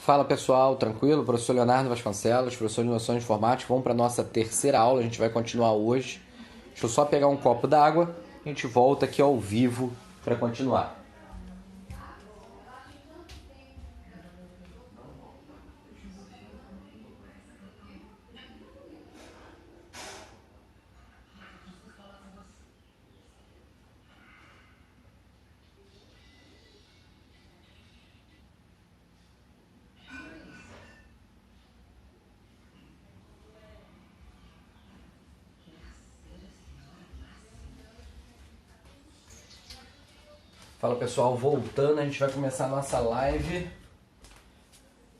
Fala pessoal, tranquilo? Professor Leonardo Vasconcelos, professor de Noções de Informática. Vamos para a nossa terceira aula, a gente vai continuar hoje. Deixa eu só pegar um copo d'água, a gente volta aqui ao vivo para continuar. Fala pessoal, voltando, a gente vai começar a nossa live.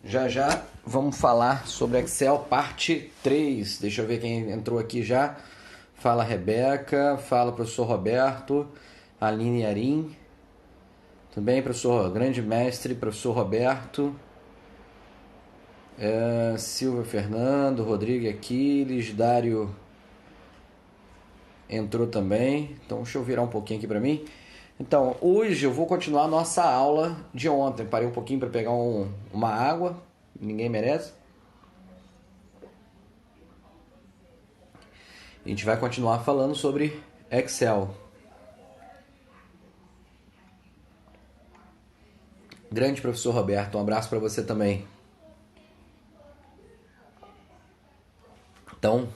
Já já vamos falar sobre Excel parte 3. Deixa eu ver quem entrou aqui já. Fala Rebeca, fala professor Roberto, Aline Yarim. Tudo bem, professor? Grande mestre, professor Roberto. Silvia Fernando, Rodrigo Aquiles, Dário entrou também. Então deixa eu virar um pouquinho aqui para mim. Então, hoje eu vou continuar a nossa aula de ontem. Parei um pouquinho para pegar uma água, ninguém merece. A gente vai continuar falando sobre Excel. Grande professor Roberto, um abraço para você também. Então,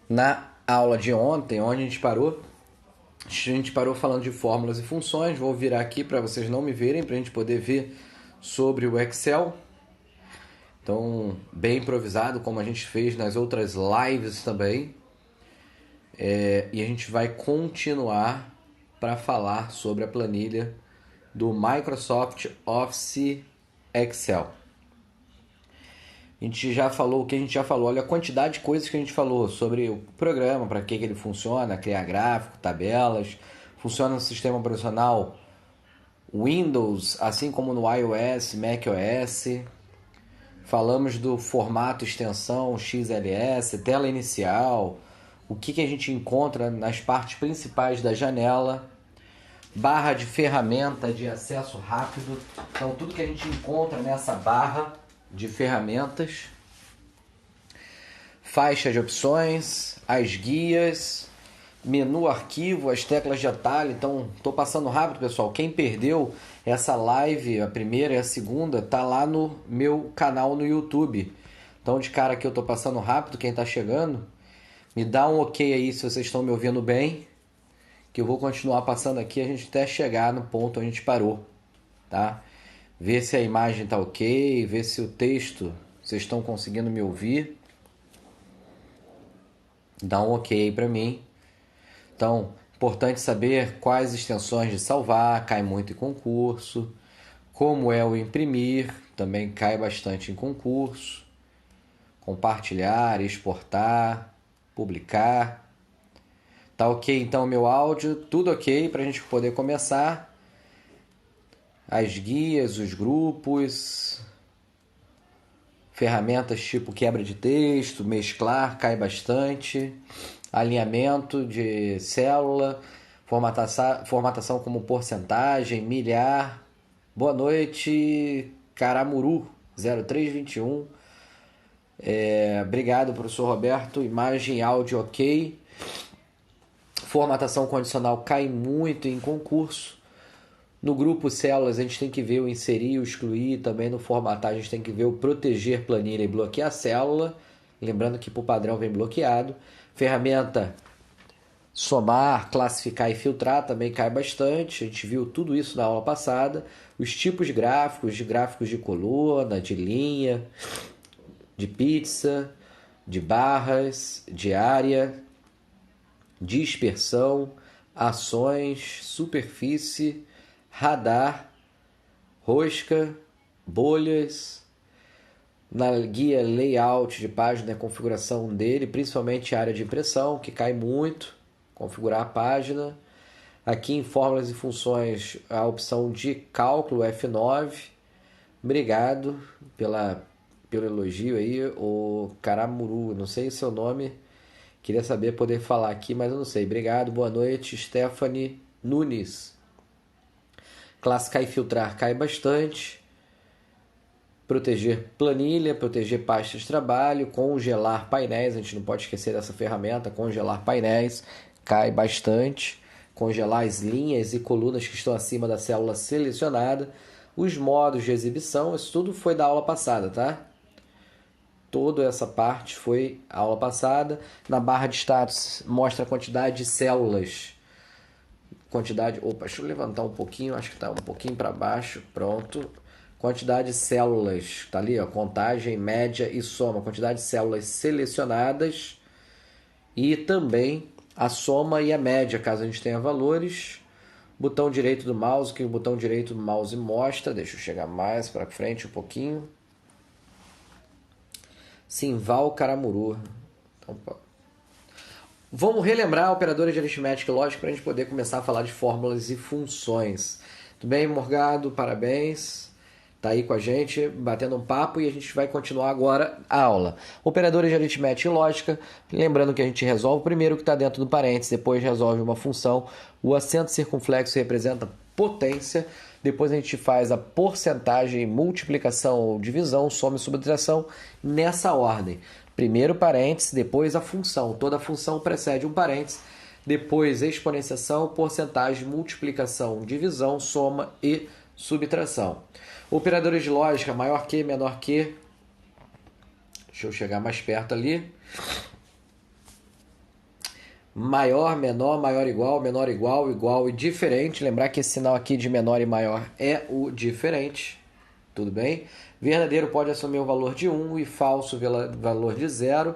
na aula de ontem, onde a gente parou falando de fórmulas e funções. Vou virar aqui para vocês não me verem, para a gente poder ver sobre o Excel. Então, bem improvisado, como a gente fez nas outras lives também. E a gente vai continuar para falar sobre a planilha do Microsoft Office Excel. A gente já falou o que a gente já falou, olha a quantidade de coisas que a gente falou sobre o programa, para que ele funciona, criar gráfico, tabelas, funciona no sistema operacional Windows, assim como no iOS, macOS. Falamos do formato extensão XLS, tela inicial, o que a gente encontra nas partes principais da janela, barra de ferramenta de acesso rápido. Então, tudo que a gente encontra nessa barra de ferramentas, faixa de opções, as guias, menu arquivo, as teclas de atalho. Então, estou passando rápido, pessoal. Quem perdeu essa live, a primeira e a segunda, tá lá no meu canal no YouTube. Então, de cara que eu estou passando rápido, quem está chegando, me dá um ok aí se vocês estão me ouvindo bem, que eu vou continuar passando aqui a gente até chegar no ponto onde a gente parou, tá? Ver se a imagem tá ok, ver se o texto, vocês estão conseguindo me ouvir. Dá um ok aí para mim. Então, importante saber quais extensões de salvar, cai muito em concurso. Como é o imprimir, também cai bastante em concurso. Compartilhar, exportar, publicar. Tá ok então meu áudio, tudo ok para a gente poder começar. As guias, os grupos, ferramentas tipo quebra de texto, mesclar, cai bastante. Alinhamento de célula, formatação como porcentagem, milhar. Boa noite, Caramuru 0321. Obrigado, professor Roberto. Imagem e áudio ok. Formatação condicional cai muito em concurso. No grupo células a gente tem que ver o inserir, o excluir. Também no formatar a gente tem que ver o proteger planilha e bloquear célula. Lembrando que por padrão vem bloqueado. Ferramenta somar, classificar e filtrar também cai bastante. A gente viu tudo isso na aula passada. Os tipos de gráficos de coluna, de linha, de pizza, de barras, de área, dispersão, ações, superfície, radar, rosca, bolhas. Na guia layout de página, a configuração dele, principalmente a área de impressão, que cai muito, configurar a página. Aqui em fórmulas e funções, a opção de cálculo F9. Obrigado pelo elogio aí, o Caramuru, não sei o seu nome, queria saber poder falar aqui, mas eu não sei. Obrigado, boa noite, Stephanie Nunes. Classificar e filtrar cai bastante. proteger planilha, proteger pastas de trabalho, congelar painéis, a gente não pode esquecer dessa ferramenta, congelar painéis, cai bastante, congelar as linhas e colunas que estão acima da célula selecionada, os modos de exibição, isso tudo foi da aula passada, tá? Toda essa parte foi aula passada. Na barra de status mostra a quantidade de células. Opa, deixa eu levantar um pouquinho, acho que está um pouquinho para baixo, pronto. Quantidade de células, tá ali, ó, contagem, média e soma, quantidade de células selecionadas e também a soma e a média, caso a gente tenha valores. Botão direito do mouse, que o botão direito do mouse mostra, deixa eu chegar mais para frente um pouquinho. Simval Caramuru. Então, vamos relembrar a operadora de aritmética e lógica para a gente poder começar a falar de fórmulas e funções. Tudo bem, Morgado? Parabéns. Está aí com a gente, batendo um papo, e a gente vai continuar agora a aula. Operadores de aritmética e lógica, lembrando que a gente resolve primeiro o que está dentro do parênteses, depois resolve uma função. O acento circunflexo representa potência, depois a gente faz a porcentagem, multiplicação ou divisão, soma e subtração, nessa ordem. Primeiro parênteses, depois a função. Toda função precede um parênteses, depois exponenciação, porcentagem, multiplicação, divisão, soma e subtração. Operadores de lógica, maior que, menor que. Deixa eu chegar mais perto ali. Maior, menor, maior igual, menor igual, igual e diferente. Lembrar que esse sinal aqui de menor e maior é o diferente. Tudo bem? Verdadeiro pode assumir o valor de 1 e falso o valor de 0.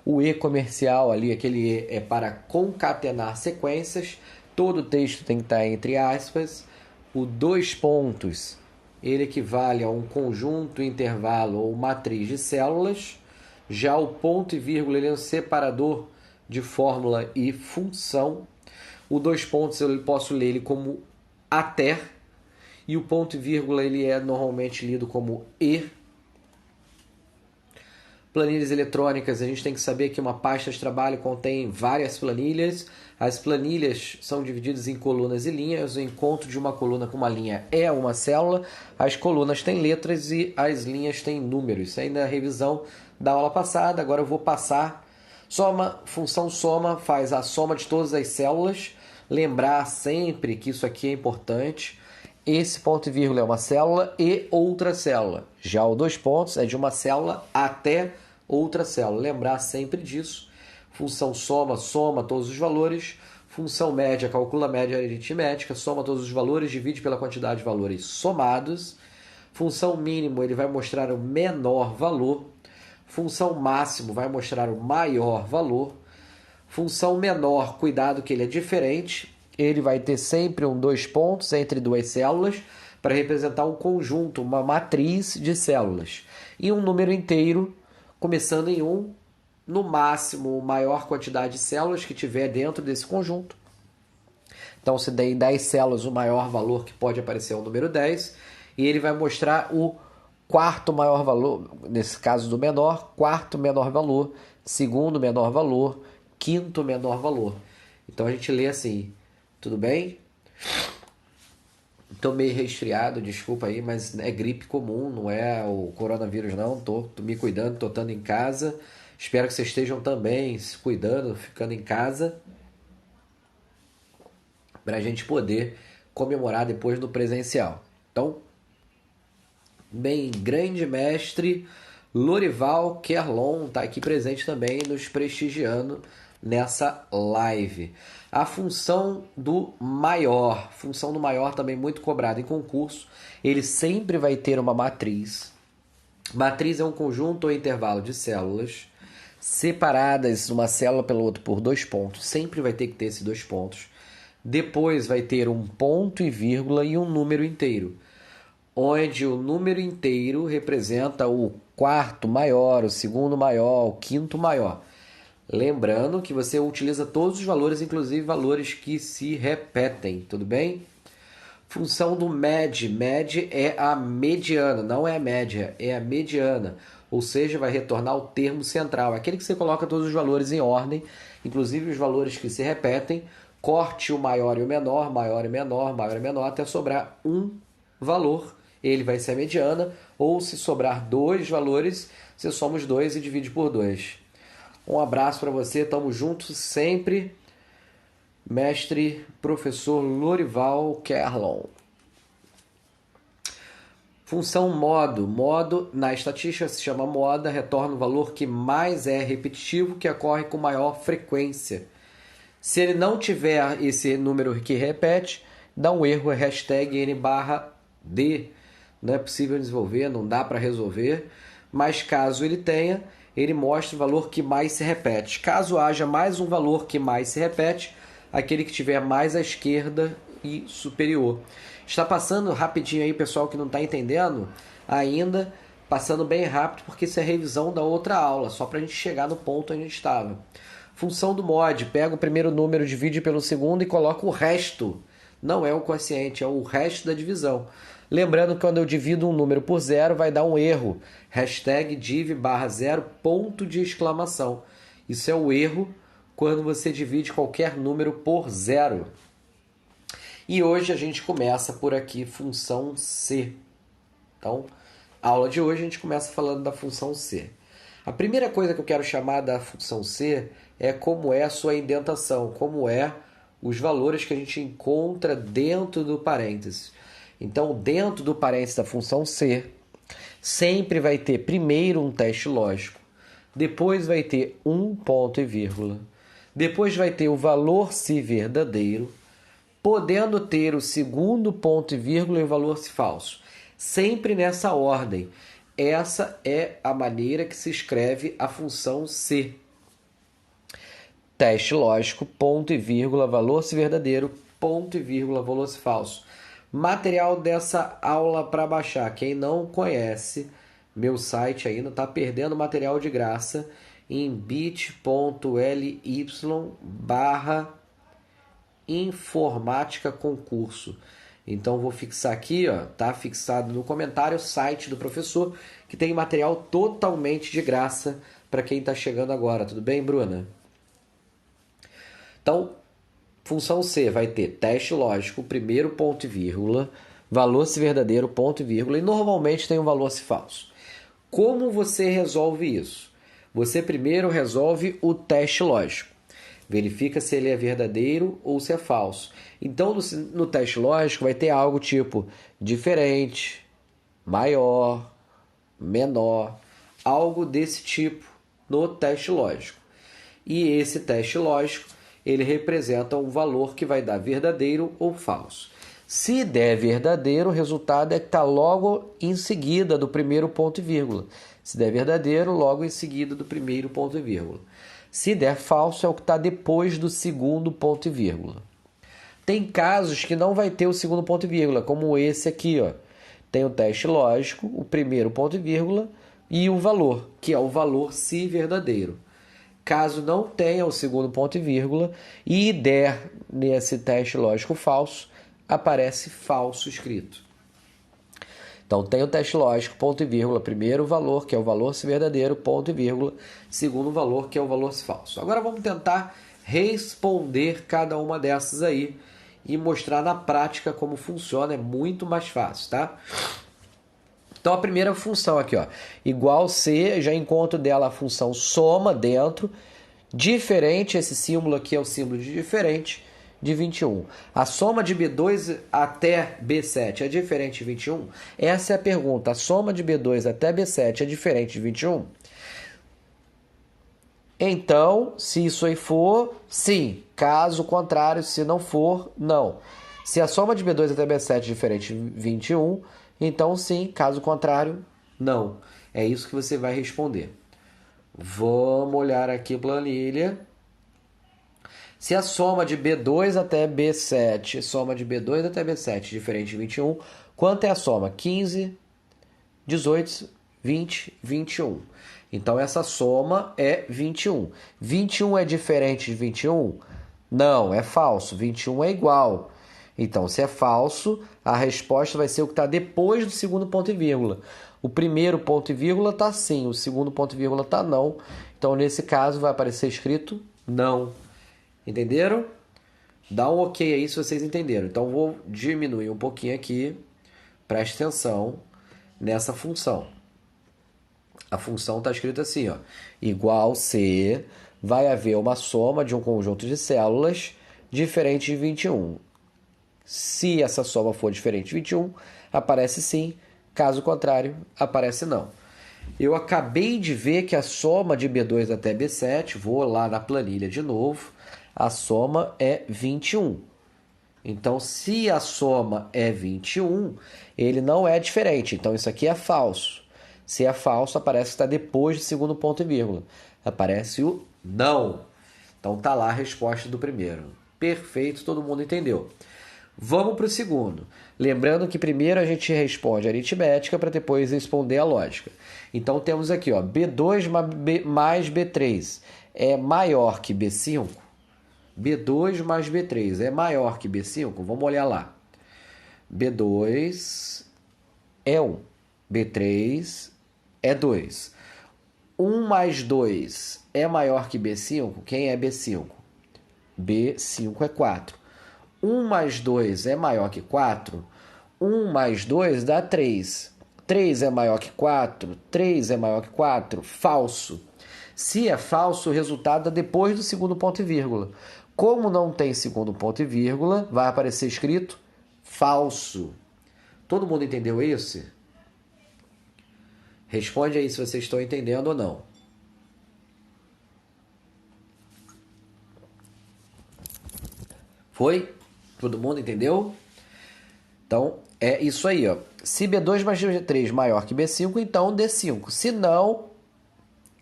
O E comercial ali, aquele E, é para concatenar sequências. Todo o texto tem que estar entre aspas. O 2 pontos, ele equivale a um conjunto, intervalo ou matriz de células. Já o ponto e vírgula, ele é um separador de fórmula e função. O 2 pontos eu posso ler ele como até, e o ponto e vírgula ele é normalmente lido como e. Planilhas eletrônicas, a gente tem que saber que uma pasta de trabalho contém várias planilhas. As planilhas são divididas em colunas e linhas. O encontro de uma coluna com uma linha é uma célula. As colunas têm letras e as linhas têm números. Isso ainda é a revisão da aula passada. Agora eu vou passar. Soma, função soma faz a soma de todas as células. Lembrar sempre que isso aqui é importante. Esse ponto e vírgula é uma célula e outra célula. Já o 2 pontos é de uma célula até outra célula. Lembrar sempre disso. Função soma, soma todos os valores. Função média, calcula a média aritmética, soma todos os valores, divide pela quantidade de valores somados. Função mínimo, ele vai mostrar o menor valor. Função máximo vai mostrar o maior valor. Função menor, cuidado que ele é diferente. Ele vai ter sempre um 2 pontos entre duas células para representar um conjunto, uma matriz de células. E um número inteiro, começando em 1, no máximo, a maior quantidade de células que tiver dentro desse conjunto. Então, se der 10 células, o maior valor que pode aparecer é o número 10. E ele vai mostrar o quarto maior valor, nesse caso do menor, quarto menor valor, segundo menor valor, quinto menor valor. Então, a gente lê assim, tudo bem? Tô meio resfriado, desculpa aí, mas é gripe comum, não é o coronavírus não. Tô me cuidando, tô estando em casa. Espero que vocês estejam também se cuidando, ficando em casa, para a gente poder comemorar depois do presencial. Então, bem, grande mestre Lorival Kerlon está aqui presente também, nos prestigiando nessa live. A função do maior. Função do maior também muito cobrada em concurso. Ele sempre vai ter uma matriz. Matriz é um conjunto ou intervalo de células separadas, uma célula pela outra, por 2 pontos. Sempre vai ter que ter esses 2 pontos. Depois vai ter um ponto e vírgula e um número inteiro, onde o número inteiro representa o quarto maior, o segundo maior, o quinto maior. Lembrando que você utiliza todos os valores, inclusive valores que se repetem, tudo bem? Função do MED. MED é a mediana, não é a média, é a mediana. Ou seja, vai retornar o termo central, aquele que você coloca todos os valores em ordem, inclusive os valores que se repetem, corte o maior e o menor, maior e menor, maior e menor, até sobrar um valor. ele vai ser a mediana, ou se sobrar dois valores, você soma os dois e divide por 2. Um abraço para você, tamo junto sempre. Mestre professor Lorival Kerlon. Função modo. Modo na estatística se chama moda, retorna o valor que mais é repetitivo, que ocorre com maior frequência. Se ele não tiver esse número que repete, dá um erro, é hashtag N/D. Não é possível desenvolver, não dá para resolver, mas caso ele tenha, ele mostra o valor que mais se repete. Caso haja mais um valor que mais se repete, aquele que tiver mais à esquerda e superior. Está passando rapidinho aí, pessoal que não está entendendo ainda, passando bem rápido, porque isso é revisão da outra aula, só para a gente chegar no ponto onde a gente estava. Função do mod, pega o primeiro número, divide pelo segundo e coloca o resto. Não é o quociente, é o resto da divisão. Lembrando que quando eu divido um número por zero, vai dar um erro. Hashtag div/0, ponto de exclamação. Isso é o erro quando você divide qualquer número por zero. E hoje a gente começa por aqui, função C. Então, a aula de hoje a gente começa falando da função C. A primeira coisa que eu quero chamar da função C é como é a sua indentação, como é os valores que a gente encontra dentro do parênteses. Então, dentro do parênteses da função C, sempre vai ter primeiro um teste lógico, depois vai ter um ponto e vírgula, depois vai ter o valor se verdadeiro, podendo ter o segundo ponto e vírgula e o valor se falso. Sempre nessa ordem. Essa é a maneira que se escreve a função C. Teste lógico, ponto e vírgula, valor se verdadeiro, ponto e vírgula, valor se falso. Material dessa aula para baixar. Quem não conhece meu site ainda está perdendo material de graça em bit.ly/informática concurso. Então vou fixar aqui, ó, tá fixado no comentário o site do professor, que tem material totalmente de graça para quem está chegando agora. Tudo bem, Bruna? Então, função C vai ter teste lógico, primeiro ponto e vírgula, valor se verdadeiro, ponto e vírgula, e normalmente tem um valor se falso. Como você resolve isso? Você primeiro resolve o teste lógico. Verifica se ele é verdadeiro ou se é falso. Então, no teste lógico, vai ter algo tipo diferente, maior, menor, algo desse tipo no teste lógico. E esse teste lógico, ele representa um valor que vai dar verdadeiro ou falso. Se der verdadeiro, o resultado é que está logo em seguida do primeiro ponto e vírgula. Se der verdadeiro, logo em seguida do primeiro ponto e vírgula. Se der falso, é o que está depois do segundo ponto e vírgula. Tem casos que não vai ter o segundo ponto e vírgula, como esse aqui, ó. Tem o teste lógico, o primeiro ponto e vírgula e o valor, que é o valor se verdadeiro. Caso não tenha o segundo ponto e vírgula e der nesse teste lógico falso, aparece falso escrito. Então, tem o teste lógico, ponto e vírgula, primeiro valor, que é o valor se verdadeiro, ponto e vírgula, segundo valor, que é o valor se falso. Agora vamos tentar responder cada uma dessas aí e mostrar na prática como funciona, é muito mais fácil, tá? Então, a primeira função aqui, ó, igual C, já encontro dela a função soma dentro, diferente, esse símbolo aqui é o símbolo de diferente, de 21. A soma de B2 até B7 é diferente de 21? Essa é a pergunta. A soma de B2 até B7 é diferente de 21? Então, se isso aí for, sim. Caso contrário, se não for, não. Se a soma de B2 até B7 é diferente de 21, então sim. Caso contrário, não. É isso que você vai responder. Vamos olhar aqui a planilha. Se a soma de B2 até B7, soma de B2 até B7 diferente de 21, quanto é a soma? 15, 18, 20, 21. Então, essa soma é 21. 21 é diferente de 21? Não, é falso. 21 é igual. Então, se é falso, a resposta vai ser o que está depois do segundo ponto e vírgula. O primeiro ponto e vírgula está sim, o segundo ponto e vírgula está não. Então, nesse caso, vai aparecer escrito não. Entenderam? Dá um ok aí se vocês entenderam. Então, vou diminuir um pouquinho aqui Preste atenção nessa função. A função está escrita assim, ó, igual C, vai haver uma soma de um conjunto de células diferente de 21. Se essa soma for diferente de 21, aparece sim, caso contrário, aparece não. Eu acabei de ver que a soma de B2 até B7, vou lá na planilha de novo, a soma é 21. Então, se a soma é 21, ele não é diferente. Então, isso aqui é falso. Se é falso, aparece que está depois do segundo ponto e vírgula. Aparece o não. Então, tá lá a resposta do primeiro. Perfeito, todo mundo entendeu. Vamos para o segundo. Lembrando que primeiro a gente responde a aritmética para depois responder a lógica. Então, temos aqui, ó, B2 mais B3 é maior que B5? B2 mais B3 é maior que B5? Vamos olhar lá. B2 é 1. B3 é 2. 1 mais 2 é maior que B5? Quem é B5? B5 é 4. 1 mais 2 é maior que 4? 1 mais 2 dá 3. 3 é maior que 4? 3 é maior que 4? Falso. Se é falso, o resultado é depois do segundo ponto e vírgula. Como não tem segundo ponto e vírgula, vai aparecer escrito falso. Todo mundo entendeu isso? Responde aí se vocês estão entendendo ou não. Foi? Todo mundo entendeu? Então, é isso aí, ó. Se B2 mais B3 maior que B5, então D5. Se não,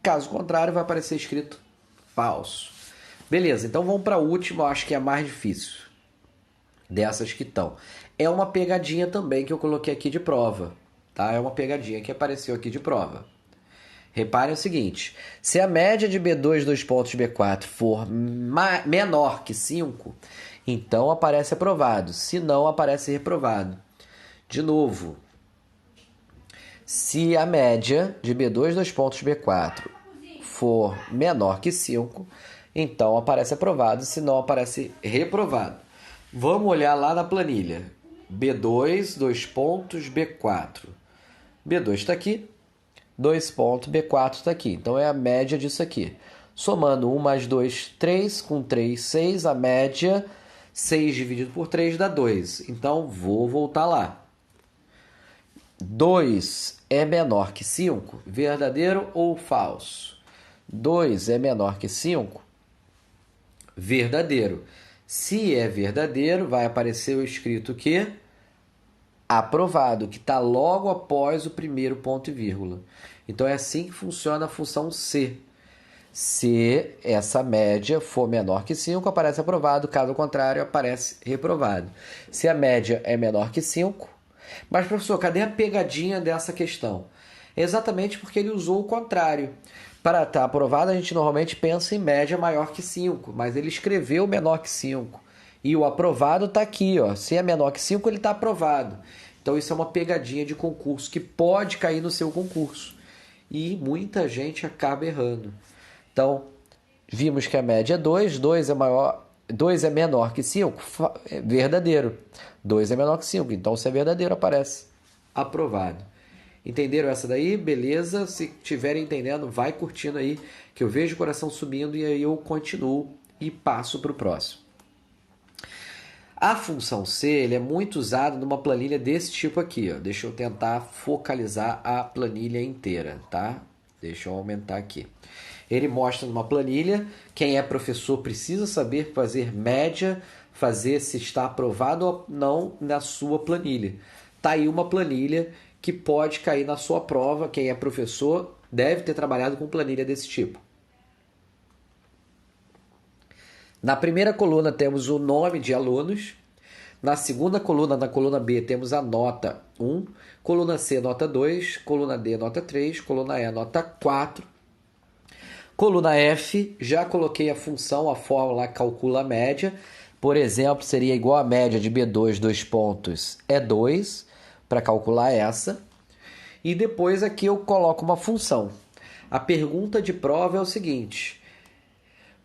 caso contrário, vai aparecer escrito falso. Beleza, então vamos para a última, eu acho que é a mais difícil dessas que estão. É uma pegadinha também que eu coloquei aqui de prova, tá? É uma pegadinha que apareceu aqui de prova. Reparem o seguinte, se a média de B2 2 pontos B4 for menor que 5, então aparece aprovado. Se não, aparece reprovado. De novo, se a média de B2 2 pontos B4 for menor que 5, então aparece aprovado, se não aparece reprovado. Vamos olhar lá na planilha. B2, 2 pontos, B4. B2 está aqui, 2 pontos, B4 está aqui. Então é a média disso aqui. Somando 1 mais 2, 3, com 3, 6. A média, 6 dividido por 3 dá 2. Então vou voltar lá. 2 é menor que 5? Verdadeiro ou falso? 2 é menor que 5? Verdadeiro. Se é verdadeiro, vai aparecer o escrito que aprovado, que está logo após o primeiro ponto e vírgula. Então é assim que funciona a função C. Se essa média for menor que 5, aparece aprovado, caso contrário, aparece reprovado. Se a média é menor que 5, mas professor, cadê a pegadinha dessa questão? É exatamente porque ele usou o contrário. Para estar aprovado, a gente normalmente pensa em média maior que 5, mas ele escreveu menor que 5. E o aprovado está aqui, ó. Se é menor que 5, ele está aprovado. Então isso é uma pegadinha de concurso que pode cair no seu concurso. E muita gente acaba errando. Então, vimos que a média é 2, 2 é menor que 5, verdadeiro. 2 é menor que 5, então se é verdadeiro aparece aprovado. Entenderam essa daí? Beleza? Se estiverem entendendo, vai curtindo aí, que eu vejo o coração subindo e aí eu continuo e passo para o próximo. A função C ele é muito usada numa planilha desse tipo aqui. Ó. Deixa eu tentar focalizar a planilha inteira, tá? Deixa eu aumentar aqui. Ele mostra numa planilha, quem é professor precisa saber fazer média, fazer se está aprovado ou não na sua planilha. Tá aí uma planilha que pode cair na sua prova. Quem é professor deve ter trabalhado com planilha desse tipo. Na primeira coluna temos o nome de alunos. Na segunda coluna, na coluna B, temos a nota 1. Coluna C, nota 2. Coluna D, nota 3. Coluna E, nota 4. Coluna F, já coloquei a função, a fórmula calcula a média. Por exemplo, seria igual a média de B2, 2 pontos, é 2, para calcular essa. E depois aqui eu coloco uma função. A pergunta de prova é o seguinte: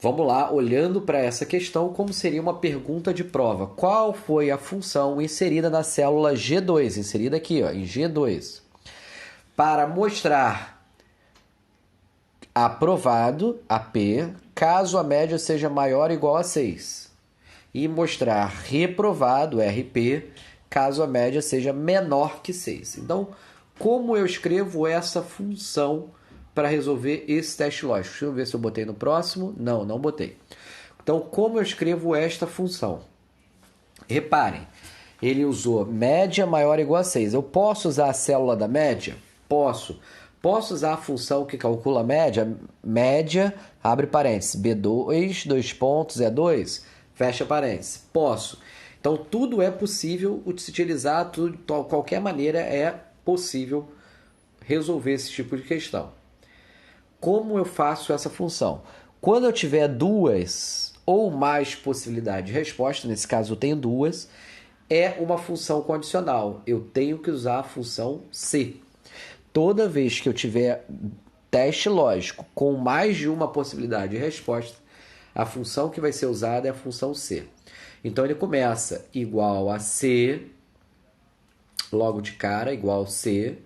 Vamos lá, olhando para essa questão, como seria uma pergunta de prova. Qual foi a função inserida na célula G2? Inserida aqui, ó, em G2. Para mostrar aprovado, AP, caso a média seja maior ou igual a 6. E mostrar reprovado, RP, caso a média seja menor que 6. Então, como eu escrevo essa função para resolver esse teste lógico? Deixa eu ver se eu botei no próximo. Não, não botei. Então, como eu escrevo esta função? Reparem, ele usou média maior ou igual a 6. Eu posso usar a célula da média? Posso. Posso usar a função que calcula a média? Média, abre parênteses, B2, dois pontos, é 2, fecha parênteses. Posso. Então, tudo é possível se utilizar, tudo, qualquer maneira é possível resolver esse tipo de questão. Como eu faço essa função? Quando eu tiver duas ou mais possibilidades de resposta, nesse caso eu tenho duas, é uma função condicional. Eu tenho que usar a função se. Toda vez que eu tiver teste lógico com mais de uma possibilidade de resposta, a função que vai ser usada é a função se. Então ele começa igual a se, logo de cara, igual a se,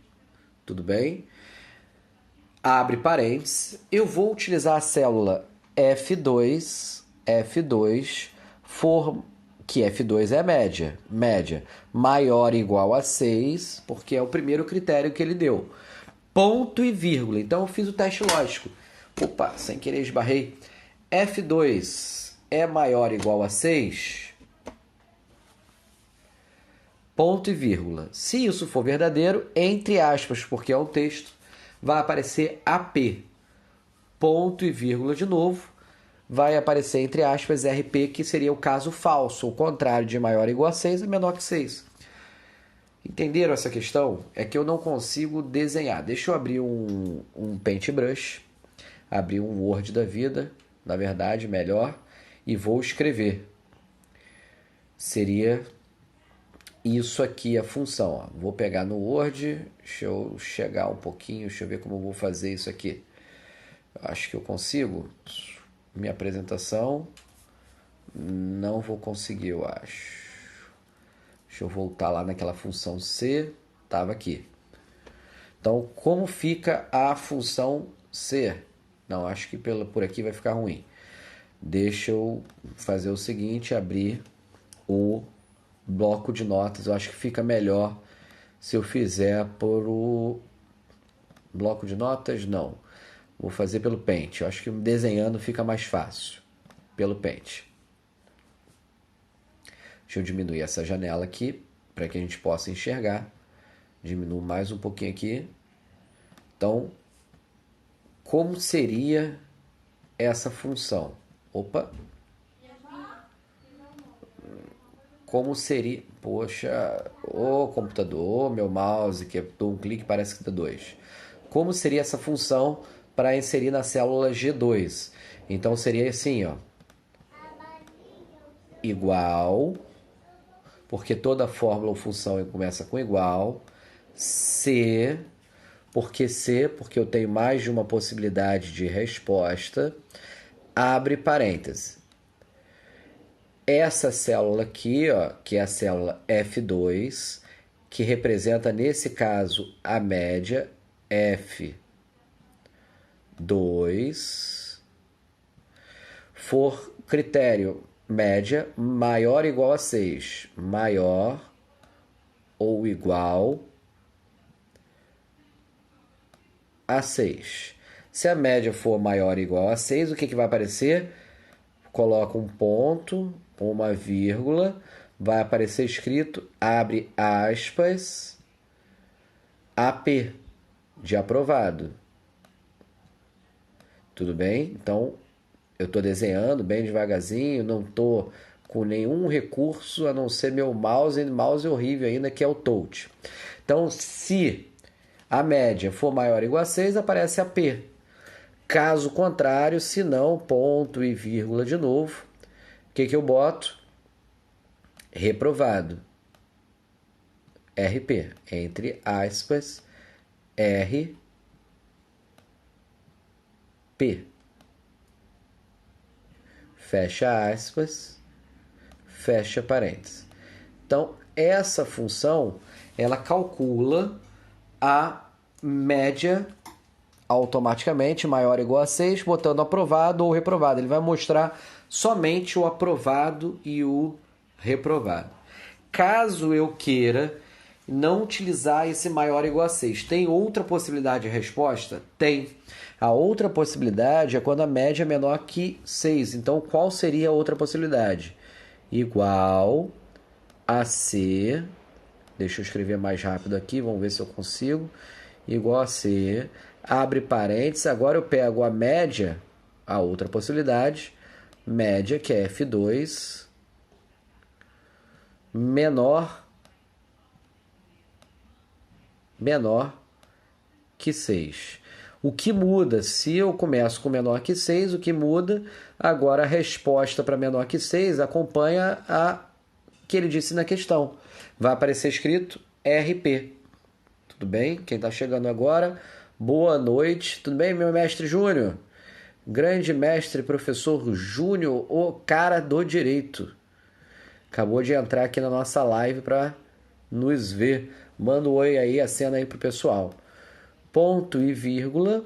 tudo bem? Abre parênteses, eu vou utilizar a célula F2, que F2 é a média, maior ou igual a 6, porque é o primeiro critério que ele deu. Ponto e vírgula, então eu fiz o teste lógico. Opa, sem querer esbarrei. F2 é maior ou igual a 6? Ponto e vírgula. Se isso for verdadeiro, entre aspas, porque é um texto, vai aparecer AP. Ponto e vírgula de novo. Vai aparecer, entre aspas, RP, que seria o caso falso. O contrário de maior ou igual a 6 é menor que 6. Entenderam essa questão? É que eu não consigo desenhar. Deixa eu abrir um Paintbrush, abrir um Word da vida, na verdade, melhor, e vou escrever. Seria isso aqui a função. Ó. Vou pegar no Word, deixa eu chegar um pouquinho, deixa eu ver como eu vou fazer isso aqui. Acho que eu consigo. Minha apresentação, não vou conseguir, eu acho. Deixa eu voltar lá naquela função C, estava aqui. Então, como fica a função C? Não, acho que por aqui vai ficar ruim. Deixa eu fazer o seguinte, abrir o bloco de notas. Eu acho que fica melhor se eu fizer por o bloco de notas, não. Vou fazer pelo Paint. Eu acho que desenhando fica mais fácil. Pelo Paint. Deixa eu diminuir essa janela aqui para que a gente possa enxergar. Diminuo mais um pouquinho aqui. Então, como seria essa função? Opa! Como seria... Poxa, ô computador, meu mouse, que eu dou um clique parece que dá dois. Como seria essa função para inserir na célula G2? Então, seria assim, ó. Igual... porque toda fórmula ou função começa com igual, C, porque eu tenho mais de uma possibilidade de resposta, abre parêntese. Essa célula aqui, ó, que é a célula F2, que representa, nesse caso, a média F2, for critério média maior ou igual a 6, maior ou igual a 6. Se a média for maior ou igual a 6, o que vai aparecer? Coloca um ponto, uma vírgula, vai aparecer escrito, abre aspas, AP, de aprovado. Tudo bem? Então, eu estou desenhando bem devagarzinho, não estou com nenhum recurso a não ser meu mouse horrível ainda, que é o touch. Então, se a média for maior ou igual a 6, aparece AP. Caso contrário, se não, ponto e vírgula de novo. O que eu boto? Reprovado. RP, entre aspas, RP. fecha aspas, fecha parênteses. Então, essa função, ela calcula a média automaticamente, maior ou igual a 6, botando aprovado ou reprovado. Ele vai mostrar somente o aprovado e o reprovado. Caso eu queira não utilizar esse maior ou igual a 6, tem outra possibilidade de resposta? Tem. A outra possibilidade é quando a média é menor que 6. Então, qual seria a outra possibilidade? Igual a C, deixa eu escrever mais rápido aqui, vamos ver se eu consigo, igual a C, abre parênteses, agora eu pego a média, a outra possibilidade, média, que é F2, menor que 6. O que muda? Se eu começo com menor que 6, o que muda? Agora a resposta para menor que 6 acompanha a que ele disse na questão. Vai aparecer escrito RP. Tudo bem? Quem está chegando agora, boa noite. Tudo bem, meu mestre Júnior? Grande mestre, professor Júnior, o cara do direito. Acabou de entrar aqui na nossa live para nos ver. Manda um oi aí, acena aí pro pessoal. Ponto e vírgula.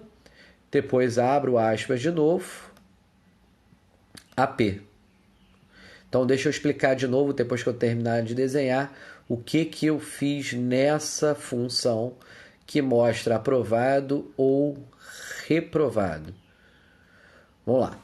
Depois abro aspas de novo. AP. Então, deixa eu explicar de novo, depois que eu terminar de desenhar, o que eu fiz nessa função que mostra aprovado ou reprovado. Vamos lá.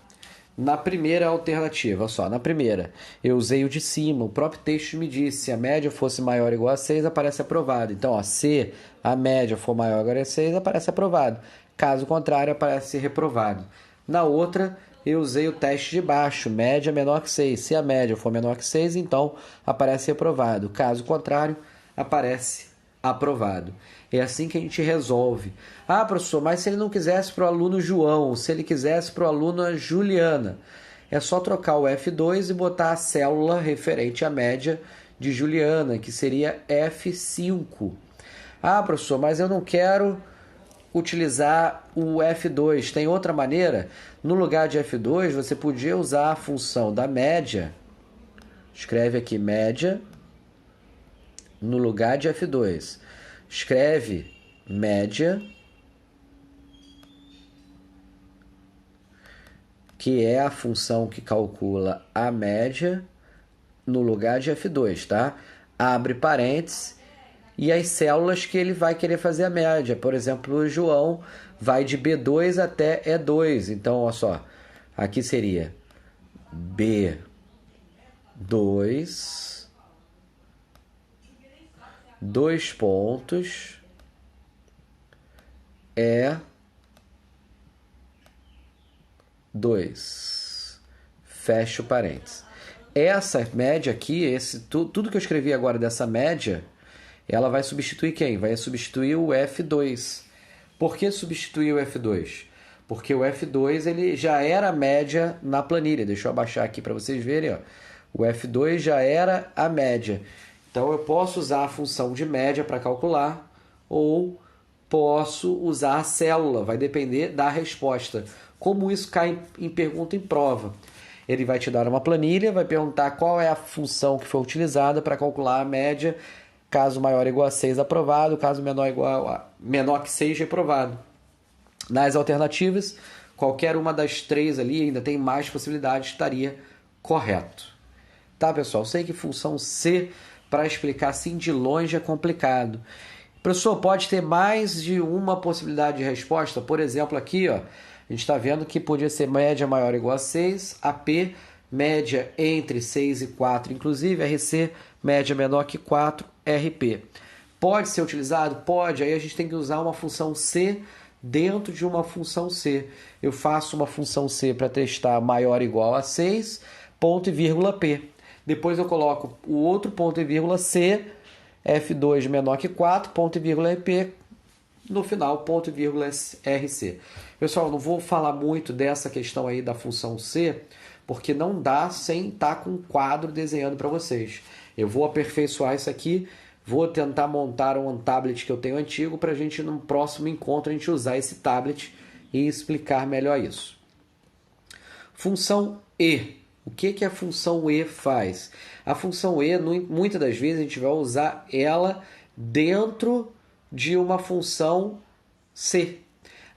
Na primeira alternativa, olha só, na primeira, eu usei o de cima, o próprio texto me disse, se a média fosse maior ou igual a 6, aparece aprovado. Então, ó, se a média for maior ou igual a 6, aparece aprovado. Caso contrário, aparece reprovado. Na outra, eu usei o teste de baixo, média menor que 6. Se a média for menor que 6, então aparece reprovado. Caso contrário, aparece aprovado. É assim que a gente resolve. Ah, professor, mas se ele não quisesse para o aluno João, se ele quisesse para o aluno Juliana, é só trocar o F2 e botar a célula referente à média de Juliana, que seria F5. Ah, professor, mas eu não quero utilizar o F2. Tem outra maneira? No lugar de F2, você podia usar a função da média. Escreve aqui média no lugar de F2. Escreve média, que é a função que calcula a média no lugar de F2, tá? Abre parênteses e as células que ele vai querer fazer a média. Por exemplo, o João vai de B2 até E2. Então, olha só, aqui seria B2, dois pontos, E2. Fecha o parênteses. Essa média aqui, tudo que eu escrevi agora dessa média, ela vai substituir quem? Vai substituir o F2. Por que substituir o F2? Porque o F2 ele já era a média na planilha. Deixa eu abaixar aqui para vocês verem. Ó. O F2 já era a média. Então eu posso usar a função de média para calcular ou posso usar a célula. Vai depender da resposta. Como isso cai em pergunta em prova? Ele vai te dar uma planilha, vai perguntar qual é a função que foi utilizada para calcular a média. Caso maior ou igual a 6, aprovado. Caso menor que 6, reprovado. Nas alternativas, qualquer uma das três ali, ainda tem mais possibilidades, estaria correto. Tá, pessoal? Sei que função C, para explicar assim de longe, é complicado. Professor, pode ter mais de uma possibilidade de resposta? Por exemplo, aqui, ó, a gente está vendo que podia ser média maior ou igual a 6, AP, média entre 6 e 4, inclusive, RC, média menor que 4, RP. Pode ser utilizado? Pode. Aí a gente tem que usar uma função C dentro de uma função C. Eu faço uma função C para testar maior ou igual a 6, ponto e vírgula P. Depois eu coloco o outro ponto e vírgula C, F2 menor que 4, ponto e vírgula EP, no final, ponto e vírgula RC. Pessoal, não vou falar muito dessa questão aí da função C, porque não dá sem estar com um quadro desenhando para vocês. Eu vou aperfeiçoar isso aqui, vou tentar montar um tablet que eu tenho antigo para a gente, no próximo encontro, a gente usar esse tablet e explicar melhor isso. Função E. O que a função E faz? A função E, muitas das vezes, a gente vai usar ela dentro de uma função C.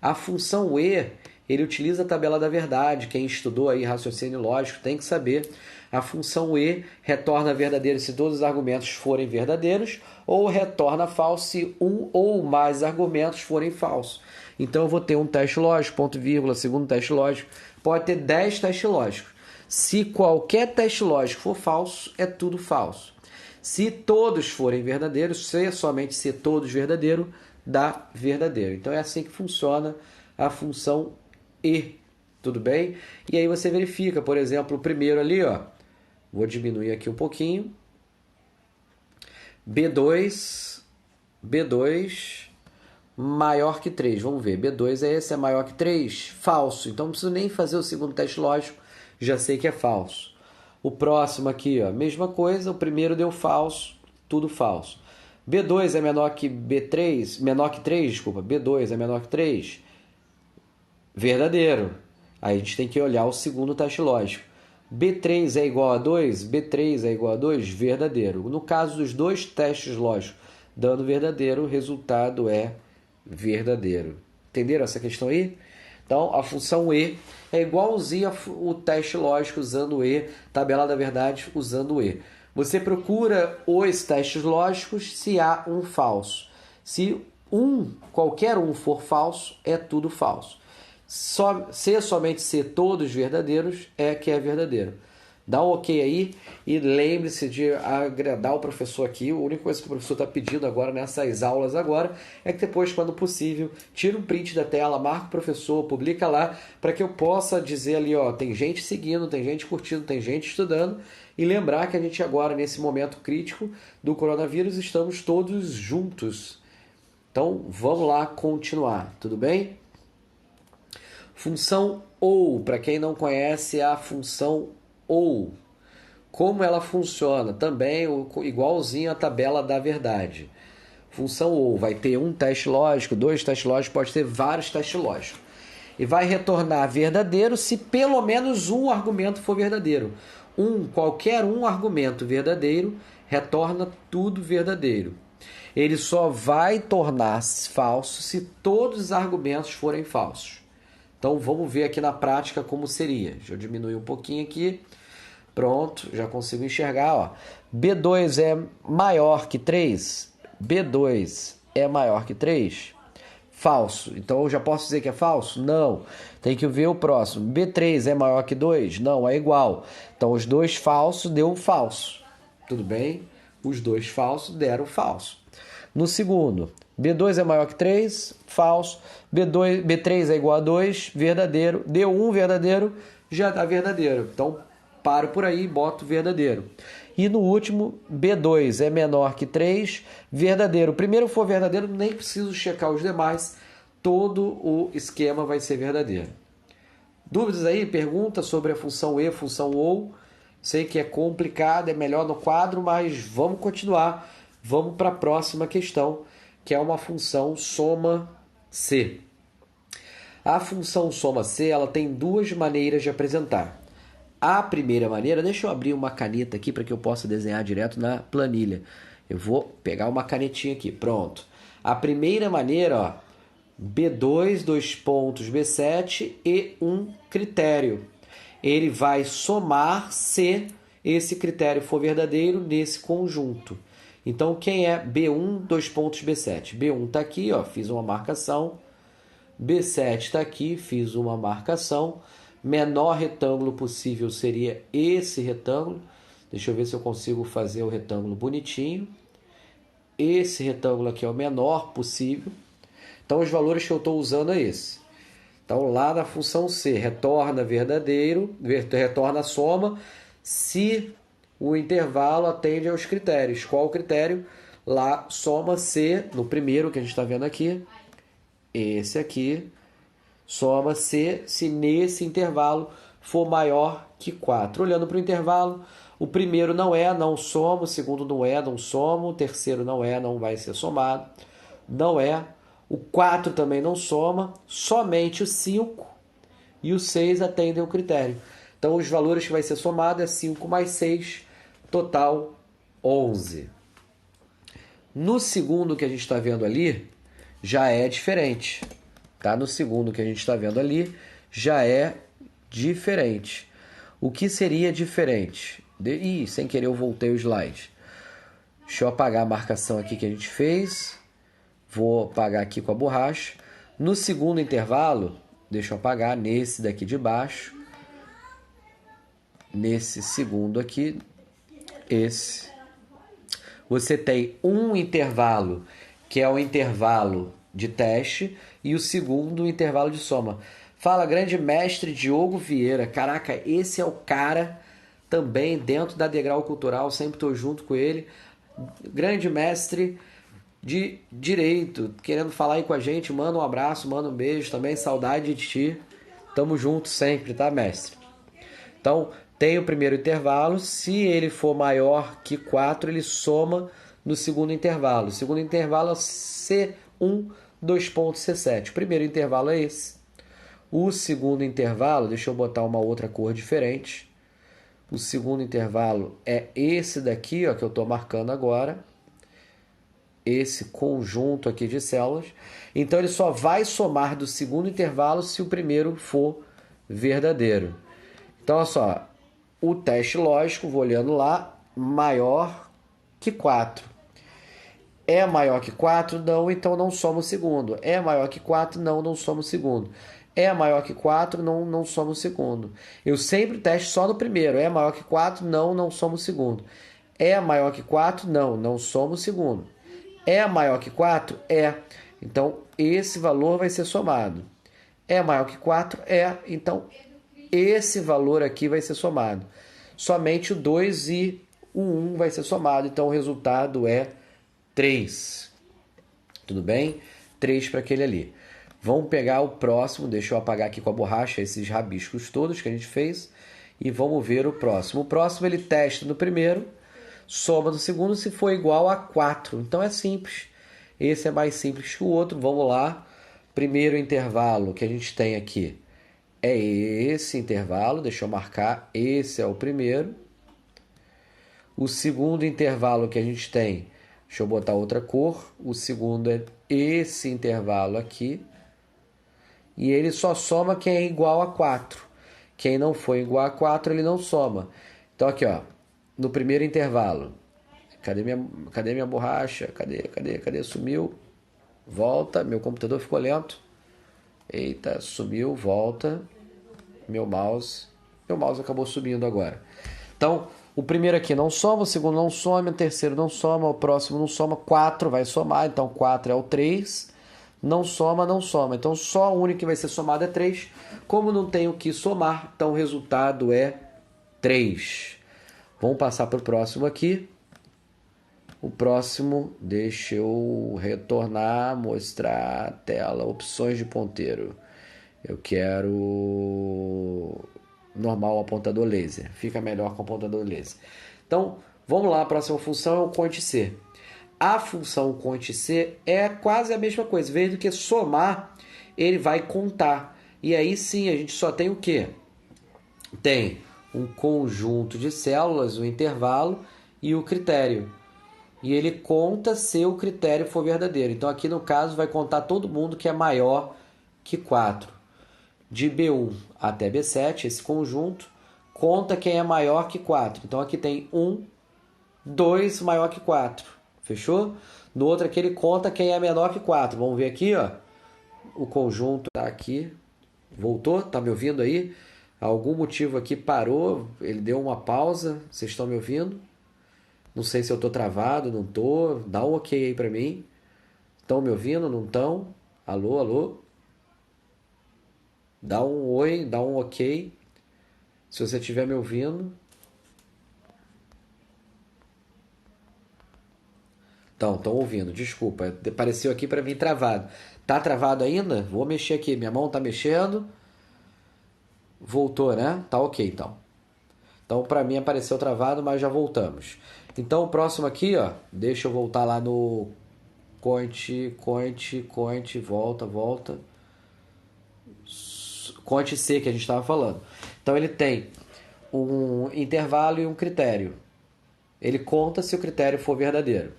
A função E, ele utiliza a tabela da verdade. Quem estudou aí raciocínio lógico tem que saber. A função E retorna verdadeiro se todos os argumentos forem verdadeiros, ou retorna falso se um ou mais argumentos forem falsos. Então eu vou ter um teste lógico, ponto e vírgula, segundo teste lógico. Pode ter 10 testes lógicos. Se qualquer teste lógico for falso, é tudo falso. Se todos forem verdadeiros, somente se todos verdadeiro, dá verdadeiro. Então é assim que funciona a função E, tudo bem? E aí você verifica, por exemplo, o primeiro ali, ó. Vou diminuir aqui um pouquinho. B2 maior que 3. Vamos ver, B2 é esse, é maior que 3? Falso. Então não preciso nem fazer o segundo teste lógico, já sei que é falso. O próximo aqui, ó, mesma coisa, o primeiro deu falso, tudo falso. B2 é menor que B3, menor que 3, desculpa, B2 é menor que 3, verdadeiro. Aí a gente tem que olhar o segundo teste lógico. B3 é igual a 2, B3 é igual a 2, verdadeiro. No caso dos dois testes lógicos dando verdadeiro, o resultado é verdadeiro. Entenderam essa questão aí? Então, a função E é igualzinho o teste lógico usando E, tabela da verdade usando E. Você procura os testes lógicos se há um falso. Se qualquer um for falso, é tudo falso. Se somente ser todos verdadeiros, é que é verdadeiro. Dá um ok aí e lembre-se de agradar o professor aqui. A única coisa que o professor está pedindo agora nessas aulas agora é que depois, quando possível, tira um print da tela, marca o professor, publica lá, para que eu possa dizer ali, ó, tem gente seguindo, tem gente curtindo, tem gente estudando, e lembrar que a gente agora, nesse momento crítico do coronavírus, estamos todos juntos. Então, vamos lá continuar, tudo bem? Função OU, para quem não conhece a função OU. Como ela funciona? Também igualzinho à tabela da verdade. Função OU vai ter um teste lógico, dois testes lógicos, pode ter vários testes lógicos. E vai retornar verdadeiro se pelo menos um argumento for verdadeiro. Qualquer um argumento verdadeiro retorna tudo verdadeiro. Ele só vai tornar-se falso se todos os argumentos forem falsos. Então vamos ver aqui na prática como seria. Deixa eu diminuir um pouquinho aqui. Pronto, já consigo enxergar. Ó. B2 é maior que 3? B2 é maior que 3? Falso. Então eu já posso dizer que é falso? Não. Tem que ver o próximo. B3 é maior que 2? Não, é igual. Então os dois falsos deu falso. Tudo bem? Os dois falsos deram falso. No segundo, B2 é maior que 3? Falso. B3 é igual a 2? Verdadeiro. Deu 1 verdadeiro, já dá verdadeiro. Então paro por aí e boto verdadeiro. E no último, B2 é menor que 3, verdadeiro. Primeiro for verdadeiro, nem preciso checar os demais, todo o esquema vai ser verdadeiro. Dúvidas aí? Pergunta sobre a função E, função OU. Sei que é complicado, é melhor no quadro, mas vamos continuar. Vamos para a próxima questão, que é uma função soma-C. A função soma-C ela tem duas maneiras de apresentar. A primeira maneira, deixa eu abrir uma caneta aqui para que eu possa desenhar direto na planilha. Eu vou pegar uma canetinha aqui, pronto. A primeira maneira, ó, B2, 2 pontos, B7 e um critério. Ele vai somar se esse critério for verdadeiro nesse conjunto. Então, quem é B1, 2 pontos, B7? B1 está aqui, ó, fiz uma marcação. B7 está aqui, fiz uma marcação. Menor retângulo possível seria esse retângulo. Deixa eu ver se eu consigo fazer o retângulo bonitinho. Esse retângulo aqui é o menor possível. Então, os valores que eu estou usando é esse. Então, lá na função C, retorna verdadeiro, retorna a soma, se o intervalo atende aos critérios. Qual o critério? Lá, soma C, no primeiro que a gente está vendo aqui, esse aqui, soma C, se nesse intervalo for maior que 4. Olhando para o intervalo, o primeiro não é, não somo, o segundo não é, não somo, o terceiro não é, não vai ser somado, não é. O 4 também não soma, somente o 5 e o 6 atendem o critério. Então, os valores que vai ser somado é 5 mais 6, total 11. No segundo que a gente está vendo ali, já é diferente. Tá? No segundo que a gente está vendo ali, já é diferente. O que seria diferente? Ih, sem querer eu voltei o slide. Deixa eu apagar a marcação aqui que a gente fez. Vou apagar aqui com a borracha. No segundo intervalo, deixa eu apagar nesse daqui de baixo. Nesse segundo aqui, esse. Você tem um intervalo, que é o intervalo de teste, e o segundo, o intervalo de soma. Fala, grande mestre Diogo Vieira. Caraca, esse é o cara também dentro da Degrau Cultural, sempre estou junto com ele. Grande mestre de direito, querendo falar aí com a gente, manda um abraço, manda um beijo também, saudade de ti. Tamo junto sempre, tá, mestre? Então, tem o primeiro intervalo, se ele for maior que 4, ele soma no segundo intervalo. O segundo intervalo é C1, 2.C7. O primeiro intervalo é esse. O segundo intervalo, deixa eu botar uma outra cor diferente. O segundo intervalo é esse daqui, ó, que eu estou marcando agora. Esse conjunto aqui de células. Então, ele só vai somar do segundo intervalo se o primeiro for verdadeiro. Então, olha só. O teste lógico, vou olhando lá, maior que 4. É maior que 4? Não, então não soma o segundo. É maior que 4? Não, não soma o segundo. É maior que 4? Não, não soma o segundo. Eu sempre testo só no primeiro. É maior que 4? Não, não soma o segundo. É maior que 4? Não, não soma o segundo. É maior que 4? É. Então, esse valor vai ser somado. É maior que 4? É. Então, esse valor aqui vai ser somado. Somente o 2 e o 1 vai ser somado. Então, o resultado é 3. Tudo bem? 3 para aquele ali. Vamos pegar o próximo. Deixa eu apagar aqui com a borracha esses rabiscos todos que a gente fez. E vamos ver o próximo. O próximo ele testa no primeiro, soma no segundo se for igual a 4. Então, é simples. Esse é mais simples que o outro. Vamos lá. Primeiro intervalo que a gente tem aqui é esse intervalo, deixa eu marcar, esse é o primeiro. O segundo intervalo que a gente tem, deixa eu botar outra cor, o segundo é esse intervalo aqui. E ele só soma quem é igual a 4. Quem não for igual a 4, ele não soma. Então aqui, ó, no primeiro intervalo, cadê minha borracha? Cadê? Sumiu. Volta, meu computador ficou lento. Eita, sumiu, volta. Meu mouse acabou subindo agora. Então, o primeiro aqui não soma, o segundo não soma, o terceiro não soma, o próximo não soma, 4 vai somar, então 4 é o 3. Não soma, não soma. Então, só o único que vai ser somado é 3. Como não tem o que somar, então o resultado é 3. Vamos passar para o próximo aqui. O próximo, deixa eu retornar, mostrar a tela, opções de ponteiro. Eu quero normal apontador laser. Fica melhor com apontador laser. Então, vamos lá. A próxima função é o cont_C. A função cont_C é quase a mesma coisa. Em vez do que somar, ele vai contar. E aí sim, a gente só tem o quê? Tem um conjunto de células, o intervalo e o critério. E ele conta se o critério for verdadeiro. Então, aqui no caso, vai contar todo mundo que é maior que 4. De B1 até B7, esse conjunto, conta quem é maior que 4. Então, aqui tem 1, 2 maior que 4. Fechou? No outro aqui, ele conta quem é menor que 4. Vamos ver aqui, ó. O conjunto está aqui. Voltou? Tá me ouvindo aí? Algum motivo aqui parou. Ele deu uma pausa. Vocês estão me ouvindo? Não sei se eu estou travado, não estou. Dá um ok aí para mim. Estão me ouvindo? Não estão? Alô, alô? Dá um oi, dá um ok. Se você estiver me ouvindo. Estão ouvindo, desculpa. Apareceu aqui para mim travado. Tá travado ainda? Vou mexer aqui. Minha mão tá mexendo. Voltou, né? Tá ok, então. Então, para mim apareceu travado, mas já voltamos. Então, o próximo aqui, ó. Deixa eu voltar lá no cont, volta. cont_C que a gente estava falando. Então, ele tem um intervalo e um critério. Ele conta se o critério for verdadeiro.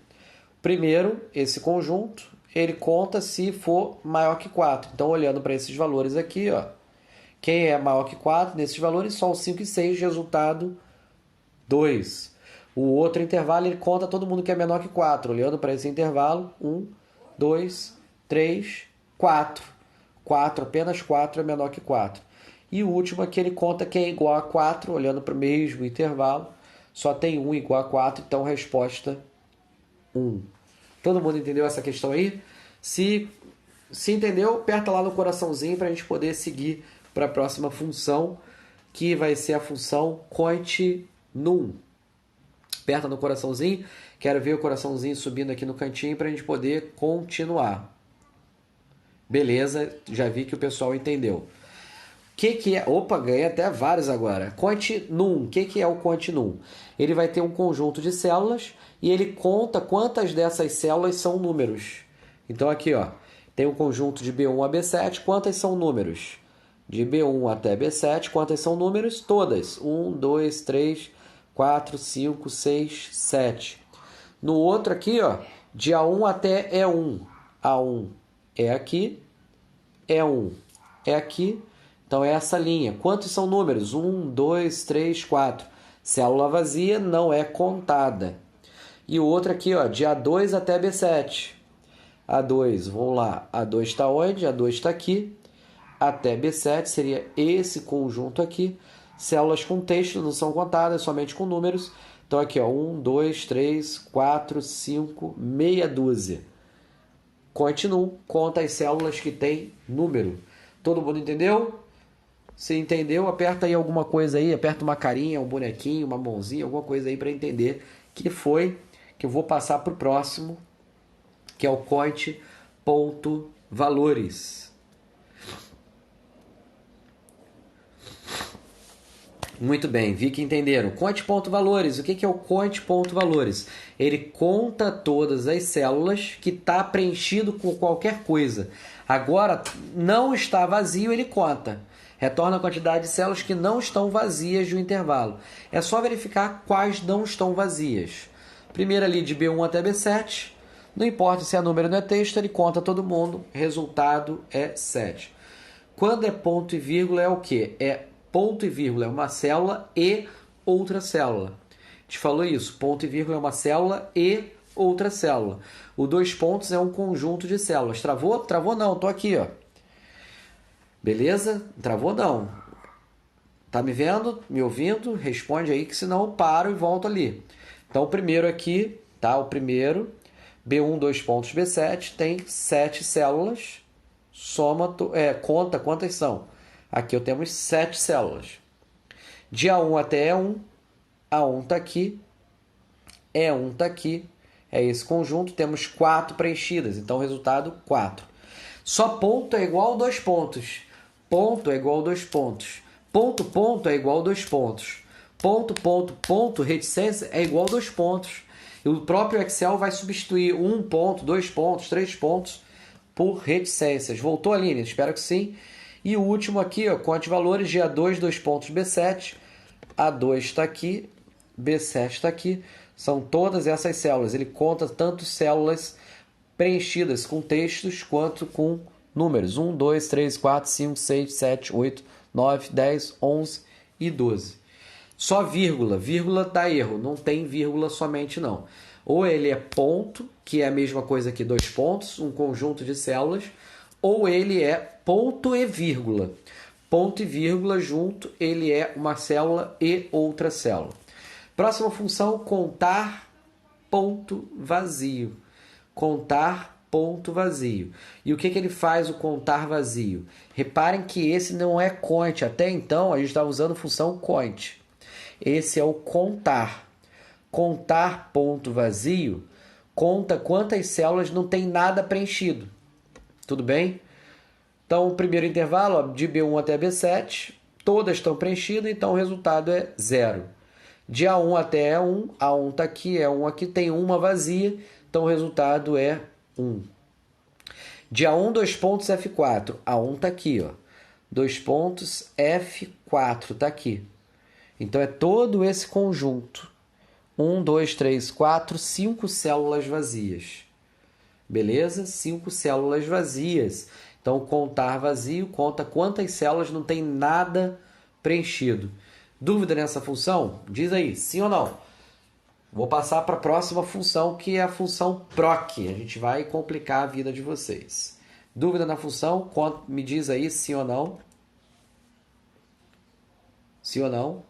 Primeiro, esse conjunto, ele conta se for maior que 4. Então, olhando para esses valores aqui, ó, quem é maior que 4 nesses valores? Só o 5 e 6, resultado 2. O outro intervalo, ele conta todo mundo que é menor que 4. Olhando para esse intervalo, 1, 2, 3, 4. 4, apenas 4 é menor que 4. E o último aqui, ele conta quem é igual a 4, olhando para o mesmo intervalo. Só tem 1 igual a 4, então resposta 1. Todo mundo entendeu essa questão aí? Se entendeu, aperta lá no coraçãozinho para a gente poder seguir para a próxima função, que vai ser a função continuum. Aperta no coraçãozinho, quero ver o coraçãozinho subindo aqui no cantinho para a gente poder continuar. Beleza, já vi que o pessoal entendeu. O que é? Opa, ganhei até vários agora. Continuum. O que é o continuum? Ele vai ter um conjunto de células e ele conta quantas dessas células são números. Então aqui, ó, tem um conjunto de B1 a B7, quantas são números? De B1 até B7, quantas são números? Todas. 1, 2, 3, 4, 5, 6, 7. No outro aqui, ó, de A1 até E1. A1 é aqui, E1 é aqui. Então, é essa linha. Quantos são números? 1, 2, 3, 4. Célula vazia não é contada. E o outro aqui, ó, de A2 até B7. A2, vamos lá. A2 está onde? A2 está aqui. Até B7 seria esse conjunto aqui. Células com texto não são contadas, somente com números. Então, aqui, ó, 1, 2, 3, 4, 5, meia dúzia. Continuum, conta as células que tem número. Todo mundo entendeu? Se entendeu, aperta aí alguma coisa aí, aperta uma carinha, um bonequinho, uma mãozinha, alguma coisa aí para entender que foi, que eu vou passar para o próximo, que é o Conte.valores. Muito bem, vi que entenderam. Conte.valores, o que é o Conte.valores? Ele conta todas as células que está preenchido com qualquer coisa. Agora, não está vazio, ele conta. Retorna a quantidade de células que não estão vazias do intervalo. É só verificar quais não estão vazias. Primeiro ali de B1 até B7. Não importa se é número ou não é texto, ele conta todo mundo. Resultado é 7. Quando é ponto e vírgula é o quê? É ponto e vírgula é uma célula e outra célula. A gente falou isso. Ponto e vírgula é uma célula e outra célula. O 2 pontos é um conjunto de células. Travou? Travou não, estou aqui, ó. Beleza? Travou não. Tá me vendo? Me ouvindo? Responde aí que senão eu paro e volto ali. Então o primeiro aqui, tá? O primeiro, B1, 2 pontos, B7, tem 7 células. Conta quantas são. Aqui eu temos 7 células. De A1 até E1, A1 está aqui, E1 está aqui. É esse conjunto, temos 4 preenchidas. Então o resultado, 4. Só ponto é igual a 2 pontos. Ponto é igual a 2 pontos. Ponto, ponto é igual a 2 pontos. Ponto, ponto, ponto, reticência é igual a 2 pontos. E o próprio Excel vai substituir 1 ponto, 2 pontos, 3 pontos por reticências. Voltou, Aline? Espero que sim. E o último aqui, ó, conte valores de A2, 2 pontos, B7. A2 está aqui, B7 está aqui. São todas essas células. Ele conta tanto células preenchidas com textos quanto com números. 1, 2, 3, 4, 5, 6, 7, 8, 9, 10, 11 e 12. Só vírgula. Vírgula dá erro. Não tem vírgula somente não. Ou ele é ponto, que é a mesma coisa que 2 pontos, um conjunto de células, ou ele é ponto e vírgula. Ponto e vírgula junto, ele é uma célula e outra célula. Próxima função, contar ponto vazio. Contar ponto vazio. E o que ele faz, o contar vazio? Reparem que esse não é conte. Até então, a gente estava usando a função conte. Esse é o contar. Contar ponto vazio conta quantas células não tem nada preenchido. Tudo bem? Então, o primeiro intervalo, ó, de B1 até B7, todas estão preenchidas, então o resultado é 0. De A1 até E1, A1 está aqui, E1 aqui, tem uma vazia, então o resultado é 1. De A1, 2 pontos, F4, A1 está aqui, ó. 2 pontos, F4 está aqui. Então é todo esse conjunto. 1, 2, 3, 4, 5 células vazias. Beleza? 5 células vazias. Então, contar vazio conta quantas células não tem nada preenchido. Dúvida nessa função? Diz aí, sim ou não? Vou passar para a próxima função, que é a função proc. A gente vai complicar a vida de vocês. Dúvida na função? Me diz aí, sim ou não? Sim ou não?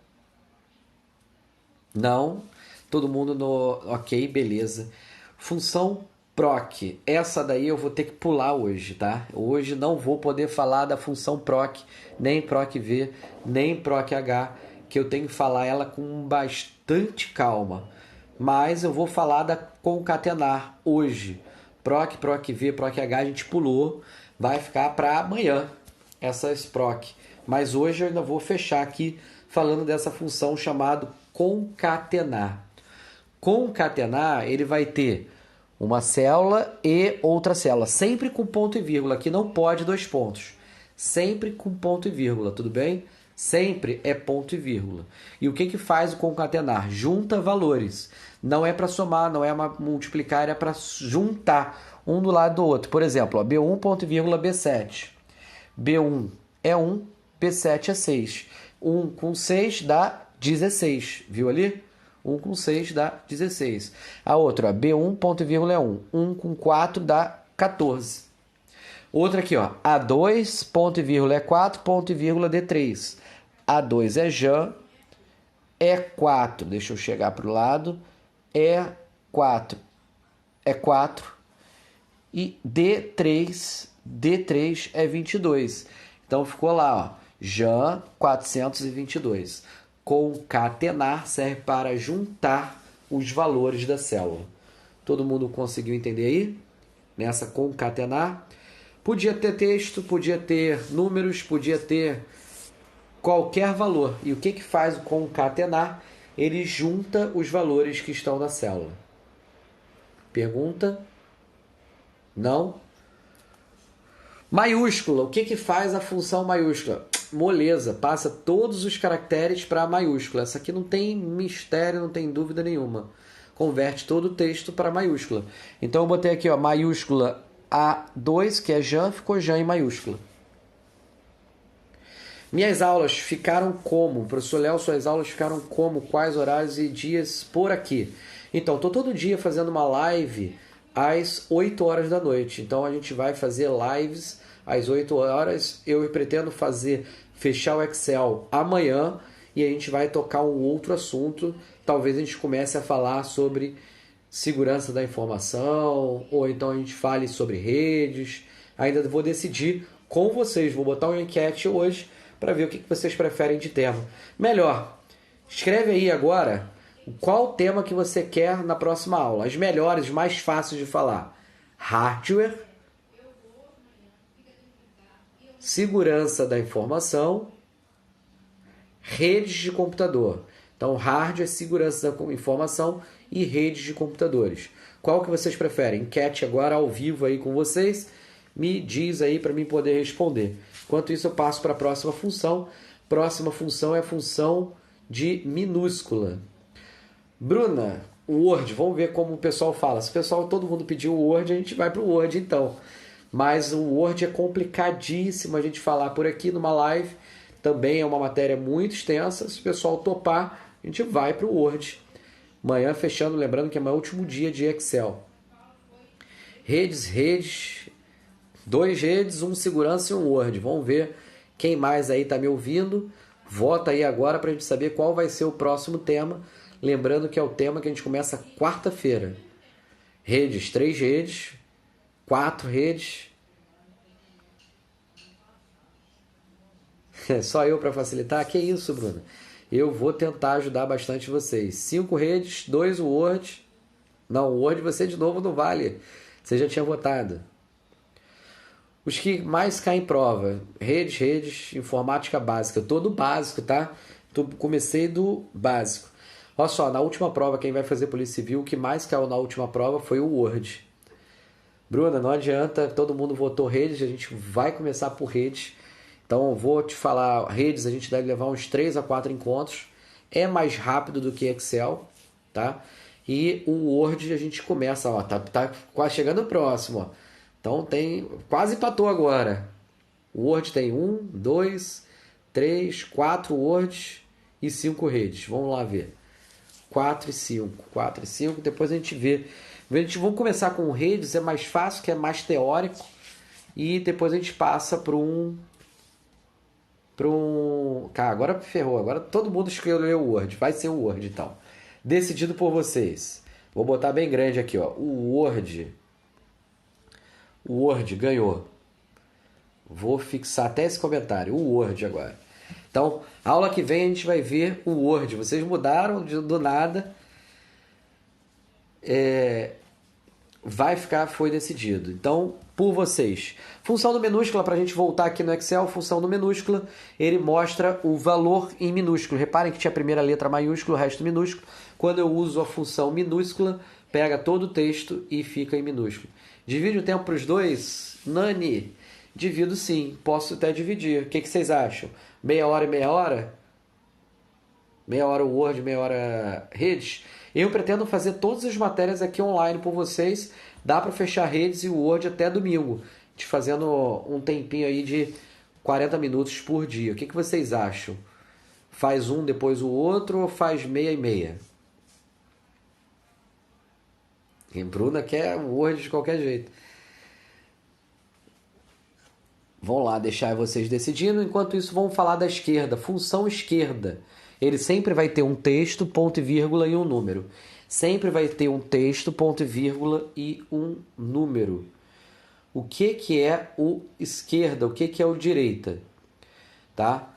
Não. Todo mundo no ok, beleza. Função proc. Essa daí eu vou ter que pular hoje, tá? Hoje não vou poder falar da função proc, nem proc-v, nem proc-h, que eu tenho que falar ela com bastante calma. Mas eu vou falar da concatenar hoje. Proc, proc-v, proc-h a gente pulou. Vai ficar para amanhã essas proc. Mas hoje eu ainda vou fechar aqui falando dessa função chamada concatenar. Concatenar, ele vai ter uma célula e outra célula, sempre com ponto e vírgula. Aqui não pode 2 pontos. Sempre com ponto e vírgula, tudo bem? Sempre é ponto e vírgula. E o que faz o concatenar? Junta valores. Não é para somar, não é multiplicar, é para juntar um do lado do outro. Por exemplo, ó, B1, ponto e vírgula, B7. B1 é 1, B7 é 6. 1 com 6 dá 16, viu ali? 1 com 6 dá 16. A outra, ó, B1, ponto e vírgula é 1. 1 com 4 dá 14. Outra aqui, ó, A2, ponto e vírgula é 4, ponto e vírgula D3. A2 é Jan, E4, deixa eu chegar para o lado, E4 é 4 e D3 é 22. Então ficou lá, ó, Jan 422. Concatenar serve para juntar os valores da célula. Todo mundo conseguiu entender aí? Nessa concatenar. Podia ter texto, podia ter números, podia ter qualquer valor. E o que faz o concatenar? Ele junta os valores que estão na célula. Pergunta? Não? Maiúscula. O que faz a função maiúscula? Moleza. Passa todos os caracteres para a maiúscula. Essa aqui não tem mistério, não tem dúvida nenhuma. Converte todo o texto para maiúscula. Então eu botei aqui, ó, maiúscula A2, que é Jan, ficou Jan em maiúscula. Minhas aulas ficaram como? Professor Léo, suas aulas ficaram como? Quais horários e dias por aqui? Então, estou todo dia fazendo uma live às 8 horas da noite. Então, a gente vai fazer lives às 8 horas. Eu pretendo fechar o Excel amanhã e a gente vai tocar um outro assunto. Talvez a gente comece a falar sobre segurança da informação, ou então a gente fale sobre redes. Ainda vou decidir com vocês. Vou botar uma enquete hoje para ver o que vocês preferem de tema. Melhor, escreve aí agora qual tema que você quer na próxima aula. As melhores, mais fáceis de falar. Hardware, segurança da informação, redes de computador. Então, hardware, segurança da informação e redes de computadores. Qual que vocês preferem? Enquete agora ao vivo aí com vocês. Me diz aí para mim poder responder. Enquanto isso, eu passo para a próxima função. Próxima função é a função de minúscula. Bruna, Word, vamos ver como o pessoal fala. Se o pessoal, todo mundo pediu o Word, a gente vai para o Word então. Mas o Word é complicadíssimo a gente falar por aqui numa live. Também é uma matéria muito extensa. Se o pessoal topar, a gente vai para o Word. Amanhã fechando, lembrando que amanhã é o último dia de Excel. Redes, 2 redes, 1 segurança e 1 Word. Vamos ver quem mais aí está me ouvindo. Vota aí agora para a gente saber qual vai ser o próximo tema. Lembrando que é o tema que a gente começa quarta-feira. Redes, 3 redes, 4 redes. Só eu para facilitar? Que isso, Bruno? Eu vou tentar ajudar bastante vocês. 5 redes, 2 Word. Não, o Word você de novo não vale. Você já tinha votado. Os que mais caem em prova. Redes, informática básica. Eu tô do básico, tá? Comecei do básico. Olha só, na última prova, quem vai fazer Polícia Civil, o que mais caiu na última prova foi o Word. Bruna, não adianta, todo mundo votou redes, a gente vai começar por redes. Então, eu vou te falar, redes, a gente deve levar uns 3 a 4 encontros. é mais rápido do que Excel, tá? E o Word a gente começa, ó, tá quase chegando próximo, ó. Então quase empatou agora. O Word tem 1, 2, 3, 4 Words e 5 redes. Vamos lá ver. 4 e 5. 4 e 5. Depois a gente vê. Vamos começar com redes, é mais fácil, que é mais teórico. E depois a gente passa para um. Cara, agora ferrou. Agora todo mundo escolheu o Word. Vai ser o Word então. Decidido por vocês. Vou botar bem grande aqui, ó. O Word. O Word ganhou. Vou fixar até esse comentário. O Word agora. Então, aula que vem a gente vai ver o Word. Vocês mudaram do nada. Foi decidido. Então, por vocês. Função do minúscula, para a gente voltar aqui no Excel, função do minúscula, ele mostra o valor em minúsculo. Reparem que tinha a primeira letra maiúscula, o resto minúsculo. Quando eu uso a função minúscula, pega todo o texto e fica em minúsculo. Divide o tempo para os dois? Nani, divido sim, posso até dividir. O que vocês acham? Meia hora e meia hora? Meia hora Word, meia hora redes? Eu pretendo fazer todas as matérias aqui online por vocês. Dá para fechar redes e o Word até domingo. Te fazendo um tempinho aí de 40 minutos por dia. O que vocês acham? Faz um, depois o outro ou faz meia e meia? E Bruna quer o Word de qualquer jeito. Vão lá, deixar vocês decidindo. Enquanto isso, vamos falar da esquerda. Função esquerda. Ele sempre vai ter um texto, ponto e vírgula e um número. Sempre vai ter um texto, ponto e vírgula e um número. O que é o esquerda? O que é o direita? Tá?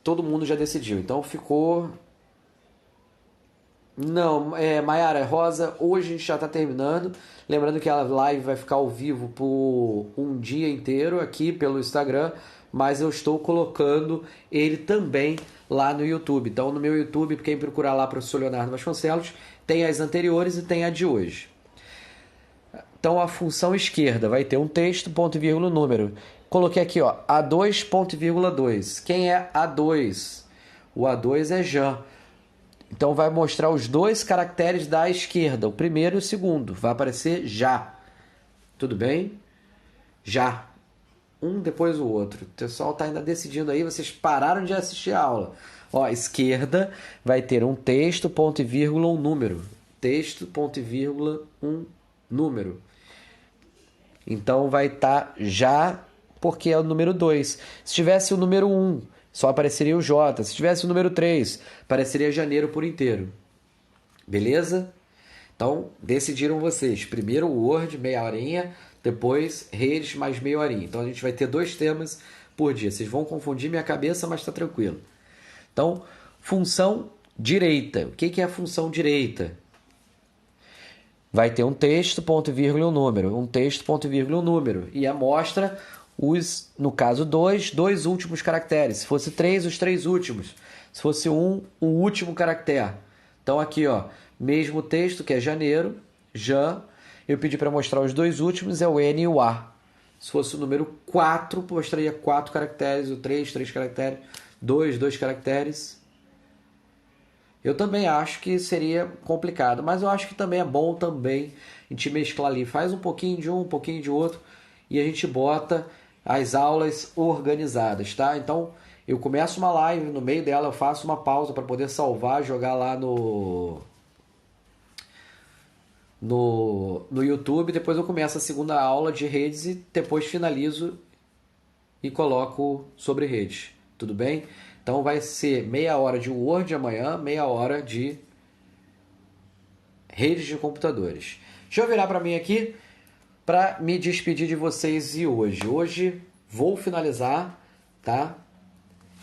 Todo mundo já decidiu. Então ficou... Não, Maiara, Rosa, hoje a gente já está terminando. Lembrando que a live vai ficar ao vivo por um dia inteiro aqui pelo Instagram, mas eu estou colocando ele também lá no YouTube. Então, no meu YouTube, quem procurar lá, professor Leonardo Vasconcelos, tem as anteriores e tem a de hoje. Então, a função esquerda vai ter um texto, ponto e vírgula, número. Coloquei aqui, ó, A2, ponto e vírgula 2. Quem é A2? O A2 é Jean. Então vai mostrar os dois caracteres da esquerda, o primeiro e o segundo. Vai aparecer já. Tudo bem? Já. Um depois o outro. O pessoal está ainda decidindo aí, vocês pararam de assistir a aula. Ó, esquerda vai ter um texto, ponto e vírgula, um número. Texto, ponto e vírgula, um número. Então vai estar já, porque é o número 2. Se tivesse o número 1, só apareceria o J. Se tivesse o número 3, apareceria janeiro por inteiro. Beleza? Então, decidiram vocês. Primeiro o Word, meia horinha. Depois redes, mais meia horinha. Então, a gente vai ter 2 temas por dia. Vocês vão confundir minha cabeça, mas está tranquilo. Então, função direita. O que é a função direita? Vai ter um texto, ponto e vírgula e um número. Um texto, ponto e vírgula e um número. E amostra no caso 2, 2 últimos caracteres. Se fosse 3, os 3 últimos. Se fosse 1, o último caractere. Então aqui, ó, mesmo texto, que é janeiro, Jan. Eu pedi para mostrar os 2 últimos, é o N e o A. Se fosse o número 4, mostraria 4 caracteres, o 3, 3 caracteres, 2, 2 caracteres. Eu também acho que seria complicado, mas eu acho que também é bom também a gente mesclar ali. Faz um pouquinho de um pouquinho de outro, e a gente bota as aulas organizadas, tá? Então, eu começo uma live, no meio dela eu faço uma pausa para poder salvar, jogar lá no YouTube, depois eu começo a segunda aula de redes e depois finalizo e coloco sobre redes, tudo bem? Então vai ser meia hora de Word amanhã, meia hora de redes de computadores. Deixa eu virar para mim aqui para me despedir de vocês e hoje. Hoje vou finalizar, tá?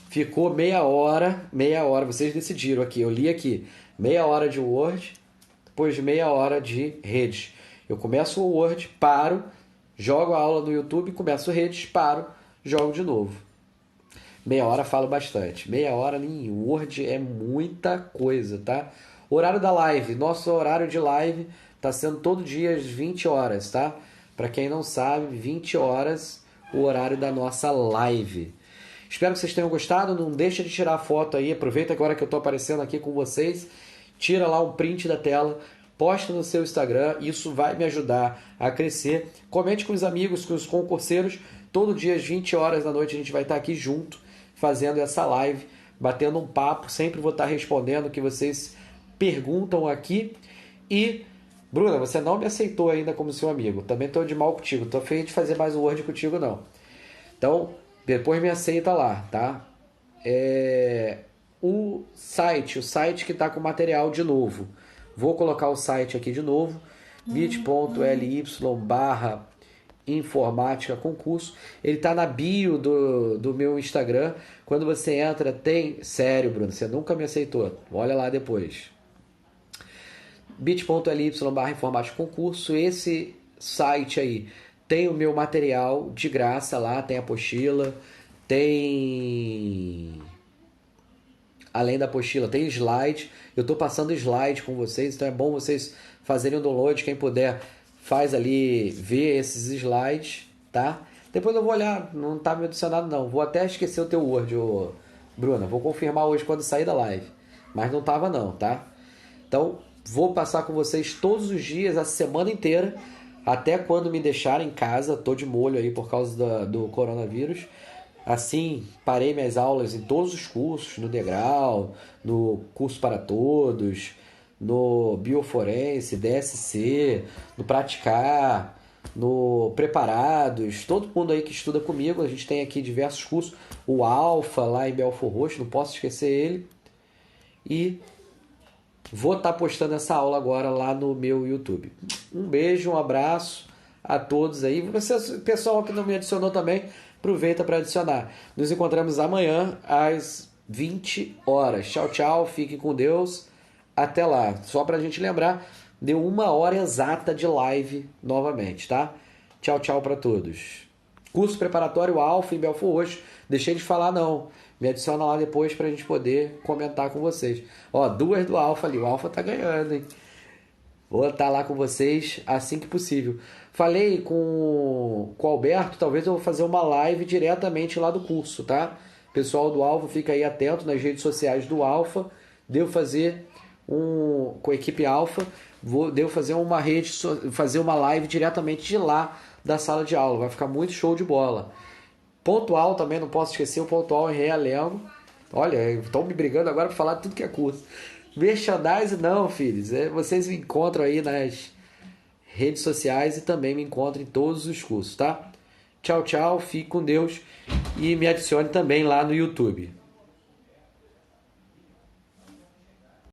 Ficou meia hora, vocês decidiram aqui, eu li aqui, meia hora de Word, depois de meia hora de redes. Eu começo o Word, paro, jogo a aula no YouTube, começo redes, paro, jogo de novo. Meia hora falo bastante. Meia hora em Word é muita coisa, tá? Horário da live. Nosso horário de live tá sendo todo dia às 20 horas, tá? Para quem não sabe, 20 horas o horário da nossa live. Espero que vocês tenham gostado. Não deixa de tirar a foto aí. Aproveita agora que eu estou aparecendo aqui com vocês. Tira lá um print da tela. Posta no seu Instagram. Isso vai me ajudar a crescer. Comente com os amigos, com os concurseiros. Todo dia às 20 horas da noite a gente vai estar aqui junto, fazendo essa live, batendo um papo. Sempre vou estar respondendo o que vocês perguntam aqui. E, Bruna, você não me aceitou ainda como seu amigo. Também estou de mal contigo. Estou feio de fazer mais um Word contigo, não. Então, depois me aceita lá, tá? O site que está com material de novo. Vou colocar o site aqui de novo. bit.ly/informática concurso. Ele está na bio do meu Instagram. Quando você entra, tem... Sério, Bruno, você nunca me aceitou. Olha lá depois. bit.ly/informática concurso. Esse site aí tem o meu material de graça lá, tem apostila, tem... Além da apostila, tem slide. Eu estou passando slide com vocês, então é bom vocês fazerem o download. Quem puder, faz ali, ver esses slides, tá? Depois eu vou olhar, não está me adicionado não. Vou até esquecer o teu Word, Bruna. Vou confirmar hoje quando sair da live. Mas não estava não, tá? Então, vou passar com vocês todos os dias, a semana inteira, até quando me deixarem em casa. Tô de molho aí por causa do coronavírus. Assim, parei minhas aulas em todos os cursos, no Degrau, no Curso para Todos, no Bioforense, DSC, no Praticar, no Preparados. Todo mundo aí que estuda comigo, a gente tem aqui diversos cursos. O Alfa, lá em Belfor Roxo, não posso esquecer ele. E vou estar postando essa aula agora lá no meu YouTube. Um beijo, um abraço a todos aí. Você, pessoal que não me adicionou também, aproveita para adicionar. Nos encontramos amanhã às 20 horas. Tchau, tchau. Fiquem com Deus. Até lá. Só para a gente lembrar, deu 1 hora exata de live novamente, tá? Tchau, tchau para todos. Curso preparatório Alfa em Belfor Roxo. Deixei de falar não. Me adiciona lá depois pra gente poder comentar com vocês. Ó, 2 do Alfa ali. O Alfa tá ganhando, hein? Vou estar lá com vocês assim que possível. Falei com o Alberto, talvez eu vou fazer uma live diretamente lá do curso, tá? Pessoal do Alfa, fica aí atento nas redes sociais do Alfa. Devo fazer com a equipe Alfa, devo fazer fazer uma live diretamente de lá da sala de aula. Vai ficar muito show de bola. Pontual também, não posso esquecer o pontual em Realengo. Olha, estão me brigando agora para falar de tudo que é curso. Merchandise não, filhos. Vocês me encontram aí nas redes sociais e também me encontram em todos os cursos, tá? Tchau, tchau. Fique com Deus. E me adicione também lá no YouTube.